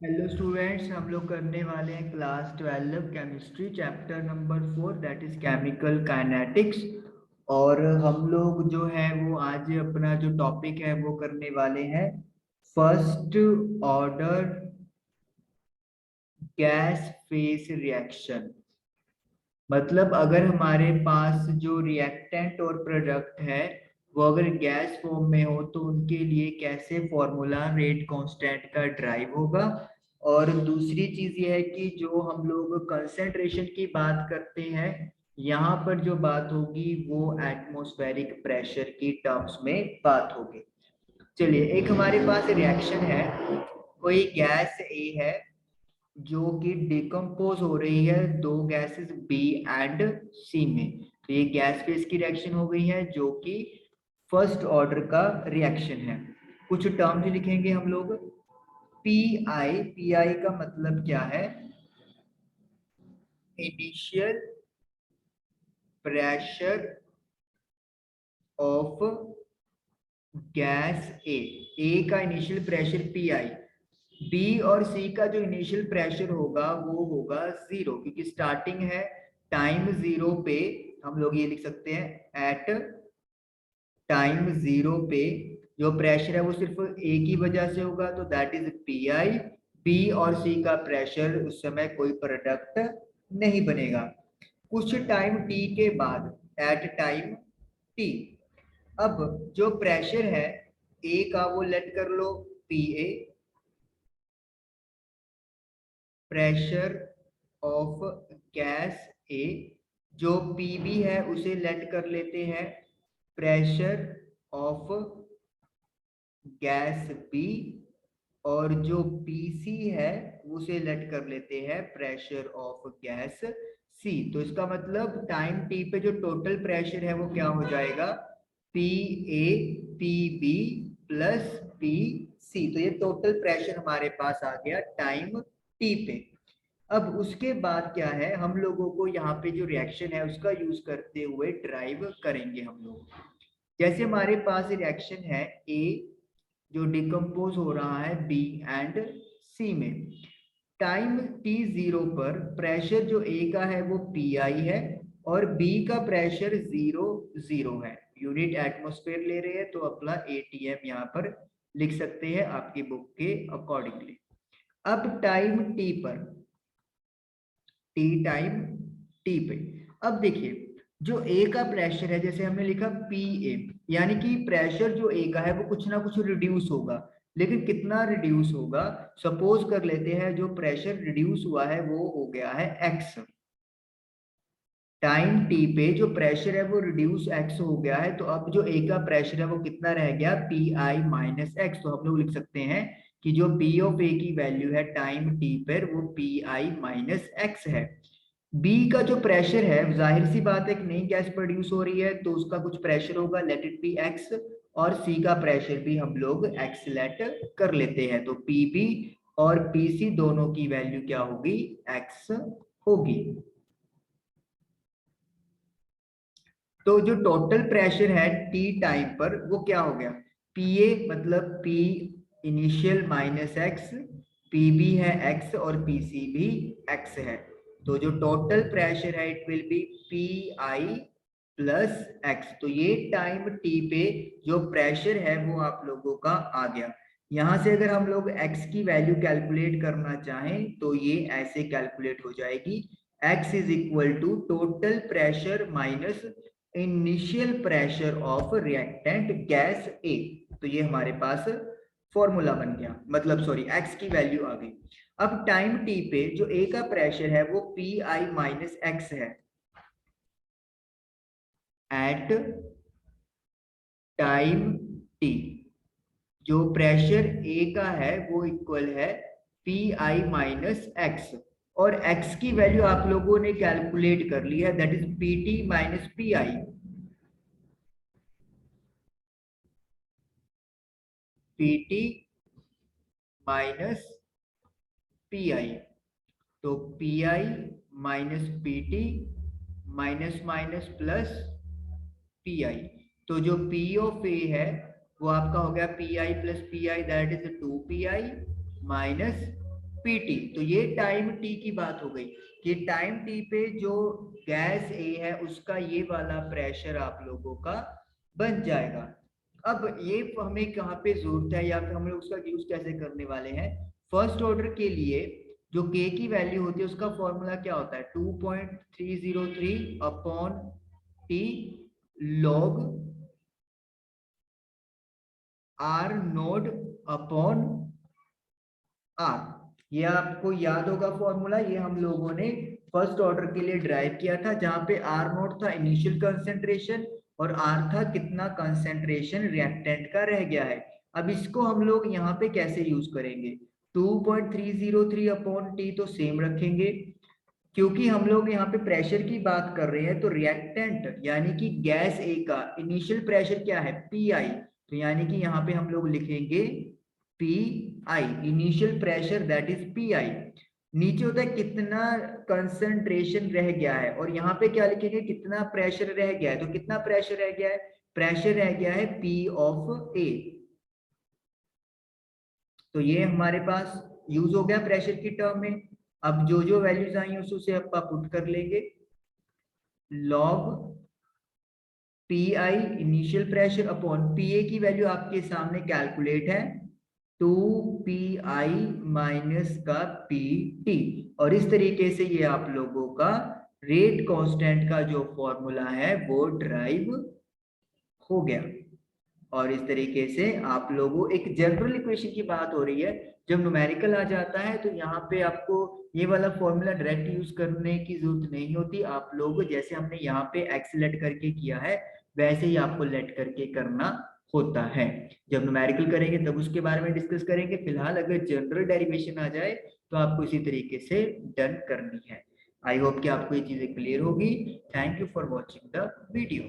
Hello students, हम लोग करने वाले हैं class 12 chemistry chapter number 4 that is chemical kinetics. और हम लोग जो है वो आज अपना जो टॉपिक है वो करने वाले हैं first order gas face reaction. मतलब अगर हमारे पास जो रिएक्टेंट और प्रोडक्ट है वो अगर गैस फॉर्म में हो तो उनके लिए कैसे फॉर्मूला रेट कांस्टेंट का ड्राइव होगा। और दूसरी चीज ये है कि जो हम लोग कंसंट्रेशन की बात करते हैं यहाँ पर जो बात होगी वो एटमॉस्फेरिक प्रेशर की टर्म्स में बात होगी। चलिए, एक हमारे पास रिएक्शन है, कोई गैस ए है जो कि डिकम्पोज हो रही है दो गैसेस बी एंड सी में। तो ये गैस फेज की रिएक्शन हो गई है जो कि फर्स्ट ऑर्डर का रिएक्शन है। कुछ टर्म्स लिखेंगे हम लोग। पी आई, पी आई का मतलब क्या है? Initial pressure of gas A का initial pressure P I. B और सी का जो इनिशियल प्रेशर होगा वो होगा जीरो, क्योंकि स्टार्टिंग है टाइम जीरो पे। हम लोग ये लिख सकते हैं एट टाइम जीरो पे जो प्रेशर है वो सिर्फ ए की वजह से होगा, तो that is P I. B और सी का प्रेशर उस समय कोई प्रोडक्ट नहीं बनेगा। कुछ टाइम टी के बाद एट टाइम टी, अब जो प्रेशर है ए का वो लेट कर लो P A, pressure of gas A. जो पीबी है उसे लेट कर लेते हैं प्रेशर ऑफ गैस बी, और जो पीसी है उसे लेट कर लेते हैं प्रेशर ऑफ गैस सी। तो इसका मतलब टाइम टी पे जो टोटल प्रेशर है वो क्या हो जाएगा? P A P B plus P C. तो ये टोटल प्रेशर हमारे पास आ गया टाइम टी पे। अब उसके बाद क्या है, हम लोगों को यहाँ पे जो रिएक्शन है उसका यूज करते हुए ड्राइव करेंगे हम लोग। जैसे हमारे पास रिएक्शन है ए जो डिकम्पोज हो रहा है बी एंड सी में। टाइम टी जीरो पर प्रेशर जो ए का है वो पी आई है और बी का प्रेशर जीरो जीरो है। यूनिट एटमॉस्फेयर ले रहे हैं तो अपना एटीएम यहाँ पर लिख सकते हैं आपकी बुक के अकॉर्डिंगली। अब टाइम टी पर, टी टाइम टी पे, अब देखिए जो ए का प्रेशर है जैसे हमने लिखा पी ए, यानी कि प्रेशर जो ए का है वो कुछ ना कुछ रिड्यूस होगा। लेकिन कितना रिड्यूस होगा? सपोज कर लेते हैं जो प्रेशर रिड्यूस हुआ है वो हो गया है एक्स। टाइम टी पे जो प्रेशर है वो रिड्यूस एक्स हो गया है, तो अब जो ए का प्रेशर है वो कितना रह गया? P I minus x. तो हम लोग लिख सकते हैं कि जो पी ऑफ ए की वैल्यू है टाइम टी पर वो पी आई माइनस एक्स है। बी का जो प्रेशर है, जाहिर सी बात है, एक नई गैस प्रोड्यूस हो रही है तो उसका कुछ प्रेशर होगा, लेट इट बी एक्स। और सी का प्रेशर भी हम लोग एक्स लेट कर लेते हैं, तो पीबी और पीसी दोनों की वैल्यू क्या होगी? एक्स होगी। तो जो टोटल प्रेशर है टी टाइम पर वो क्या हो गया? पी ए मतलब P initial minus X, P B है एक्स और पी सी भी एक्स है। तो जो टोटल प्रेशर है it will be P I plus X. तो ये टाइम टी पे जो प्रेशर है वो आप लोगों का आ गया। यहां से अगर हम लोग x की वैल्यू कैलकुलेट करना चाहें तो ये ऐसे कैलकुलेट हो जाएगी। x is equal to total pressure minus initial pressure of reactant gas A. तो ये हमारे पास फॉर्मूला बन गया, मतलब सॉरी एक्स की वैल्यू आ गई। अब टाइम टी पे जो ए का प्रेशर है वो पी आई माइनस एक्स है एट टाइम टी। जो प्रेशर ए का है वो इक्वल है पी आई माइनस एक्स, और एक्स की वैल्यू आप लोगों ने कैलकुलेट कर ली है, that is P T minus P I. P T minus P I, तो P I minus P T minus minus plus P I. तो जो पी ऑफ ए है वो आपका हो गया P I plus P I, that is two P I minus PT. तो ये टाइम टी की बात हो गई कि टाइम टी पे जो गैस ए है उसका ये वाला प्रेशर आप लोगों का बन जाएगा। अब ये हमें कहाँ पे जरूरत है या फिर हम लोग उसका यूज कैसे करने वाले हैं? फर्स्ट ऑर्डर के लिए जो के की वैल्यू होती है उसका फॉर्मूला क्या होता है? 2.303 upon T log R naught upon R. ये आपको याद होगा फॉर्मूला, ये हम लोगों ने फर्स्ट ऑर्डर के लिए ड्राइव किया था, जहां पे आर नोट था इनिशियल कंसेंट्रेशन और आर था कितना कंसेंट्रेशन रिएक्टेंट का रह गया है। अब इसको हम लोग यहाँ पे कैसे यूज करेंगे? 2.303 अपॉन टी तो सेम रखेंगे, क्योंकि हम लोग यहाँ पे प्रेशर की बात कर रहे हैं, तो रिएक्टेंट यानी कि गैस ए का इनिशियल प्रेशर क्या है? P I. तो यानी कि यहाँ पे हम लोग लिखेंगे P I, initial pressure that is P आई। नीचे होता है कितना कंसंट्रेशन रह गया है, और यहाँ पे क्या लिखेंगे? कितना प्रेशर रह गया है। तो कितना प्रेशर रह गया है? प्रेशर रह गया है पी ऑफ ए। तो ये हमारे पास यूज हो गया प्रेशर की टर्म में। अब जो जो वैल्यूज आई हैं उसे आप पुट कर लेंगे। Log P I initial pressure upon P A की वैल्यू आपके सामने कैलकुलेट है, 2 पी आई माइनस का पी टी। और इस तरीके से ये आप लोगों का रेट कांस्टेंट का जो फॉर्मूला है वो ड्राइव हो गया। और इस तरीके से आप लोगों, एक जनरल इक्वेशन की बात हो रही है, जब न्यूमेरिकल आ जाता है तो यहाँ पे आपको ये वाला फॉर्मूला डायरेक्ट यूज करने की जरूरत नहीं होती। आप लोग जैसे हमने यहाँ पे एक्स लेट करके किया है वैसे ही आपको लेट करके करना होता है। जब न्यूमेरिकल करेंगे तब उसके बारे में डिस्कस करेंगे। फिलहाल अगर जनरल डेरिवेशन आ जाए तो आपको इसी तरीके से डन करनी है। आई होप कि आपको ये चीजें क्लियर होगी। Thank you for watching the video.